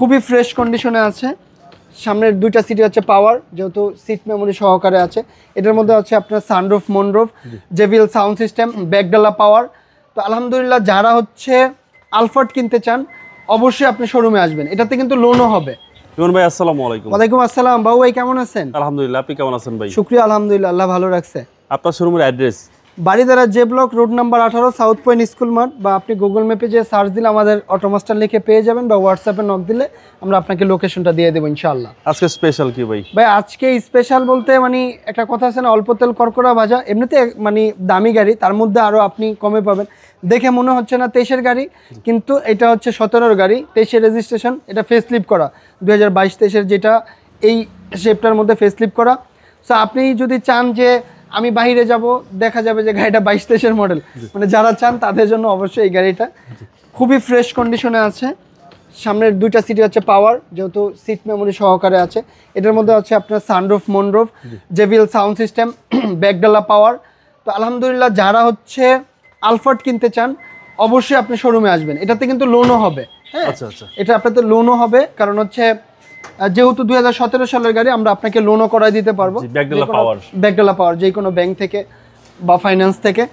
খুবই ফ্রেশ কন্ডিশনে আছে। সামনের দুইটা সিটি হচ্ছে পাওয়ার, যেহেতু সিট মেমোরি সহকারে আছে। এটার মধ্যে হচ্ছে আপনার sunroof, moonroof, JBL sound system, ব্যাকডালা পাওয়ার। তো আলহামদুলিল্লাহ, যারা হচ্ছে আলফার্ড কিনতে চান অবশ্যই আপনি শোরুমে আসবেন। এটাতে কিন্তু লোনও হবে। ইমন ভাই আসসালামু আলাইকুম। ওয়ালাইকুম আসসালাম। বাবু ভাই কেমন আছেন? আলহামদুলিল্লাহ, আপনি কেমন আছেন ভাই? শুকরিয়া, আলহামদুলিল্লাহ, আল্লাহ ভালো রাখছে। আপনার শোরুমের address? Baridhara J block, road number 18, south point school মাঠ। বা আপনি গুগল ম্যাপে যে সার্চ দিলে আমাদের অটোমাস্টার লিখে পেয়ে যাবেন, বা হোয়াটসঅ্যাপে নক দিলে আমরা আপনাকে লোকেশনটা দিয়ে দেবো ইনশাআল্লাহ। আজকে স্পেশাল কি ভাই? ভাই আজকে স্পেশাল বলতে মানে একটা কথা আছে না, অল্প তেল কড়কড়া ভাজা। এমনিতে মানে দামি গাড়ি, তার মধ্যে আরও আপনি কমে পাবেন। দেখে মনে হচ্ছে না 23-এর গাড়ি, কিন্তু এটা হচ্ছে 17-র গাড়ি, 23-এর রেজিস্ট্রেশন। এটা ফেসলিফট করা 2022-23-এর, যেটা এই শেপটার মধ্যে ফেসলিফট করা। সো আপনি যদি চান যে আমি বাইরে যাব, দেখা যাবে যে গাড়িটা 22-23-এর মডেল, মানে যারা চান তাদের জন্য অবশ্যই এই গাড়িটা খুবই ফ্রেশ কন্ডিশনে আছে। সামনের দুইটা সিটি হচ্ছে পাওয়ার, যেহেতু সিট মেমোরি সহকারে আছে। এটার মধ্যে হচ্ছে আপনার sunroof, moonroof, JBL sound system, ব্যাকডালা পাওয়ার। তো আলহামদুলিল্লাহ, যারা হচ্ছে আলফার্ড কিনতে চান অবশ্যই আপনি শোরুমে আসবেন। এটাতে কিন্তু লোনও হবে। হ্যাঁ, এটা আপনাতে লোনও হবে, কারণ হচ্ছে যেহেতু 2017 সালের গাড়ি, আমরা আপনাকে লোনও করাই দিতে পারবো। ব্যাকডালা পাওয়ার যে কোনো ব্যাংক থেকে বা ফাইন্যান্স থেকে।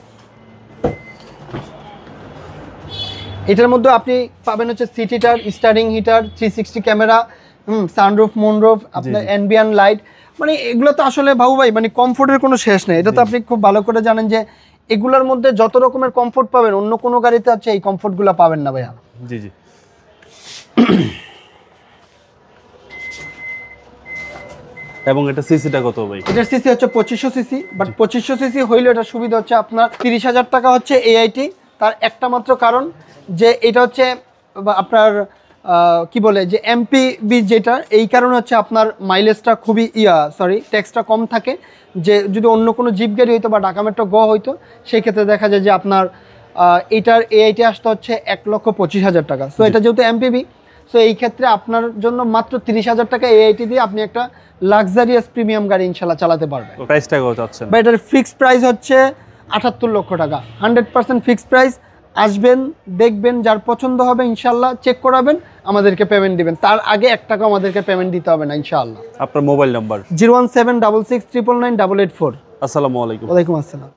এটার মধ্যে আপনি পাবেন হচ্ছে seat heater, steering heater, 360 camera, sunroof, moonroof, আপনার অ্যাম্বিয়েন্ট লাইট। মানে এগুলো তো আসলে বাবু ভাই মানে কমফোর্টের কোনো শেষ নেই। এটা তো আপনি খুব ভালো করে জানেন যে এগুলোর মধ্যে যত রকমের কমফোর্ট পাবেন অন্য কোনো গাড়িতে হচ্ছে এই কমফোর্টগুলো পাবেন না ভাইয়া। জি জি। এবং এটা সিসিটা কত ভাই? এটার সিসি হচ্ছে 2500 সিসি, বাট 2500 সিসি হইলে এটা সুবিধা হচ্ছে আপনার 30,000 টাকা হচ্ছে এআইটি। তার একটা মাত্র কারণ যে এটা হচ্ছে আপনার কি বলে যে এমপিবি, যেটা এই কারণে হচ্ছে আপনার মাইলেজটা খুবই ট্যাক্সটা কম থাকে। যে যদি অন্য কোনো জিপ গাড়ি হইতো বা ঢাকা মেট্রো হইতো, সেই ক্ষেত্রে দেখা যায় যে আপনার এটার এআইটি আসতে হচ্ছে 1,25,000 টাকা। সো এটা যেহেতু এমপিবি, সো এই ক্ষেত্রে আপনার জন্য মাত্র 30,000 টাকা এআইটি দিয়ে আপনি একটা লাক্সারিয়াস প্রিমিয়াম গাড়ি ইনশাল্লাহ চালাতে পারবেন। প্রাইসটা কত চাচ্ছেন? বা এটার ফিক্সড প্রাইস হচ্ছে 78 লক্ষ টাকা, 100% ফিক্সড প্রাইস। আসবেন, দেখবেন, যার পছন্দ হবে ইনশাল্লাহ চেক করাবেন, আমাদেরকে পেমেন্ট দিবেন। তার আগে 1 টাকা আমাদেরকে পেমেন্ট দিতে হবে না ইনশাআল্লাহ। আপনার মোবাইল নাম্বার? 01766 999 884। আসসালামু আলাইকুম। ওয়ালাইকুম আসসালাম।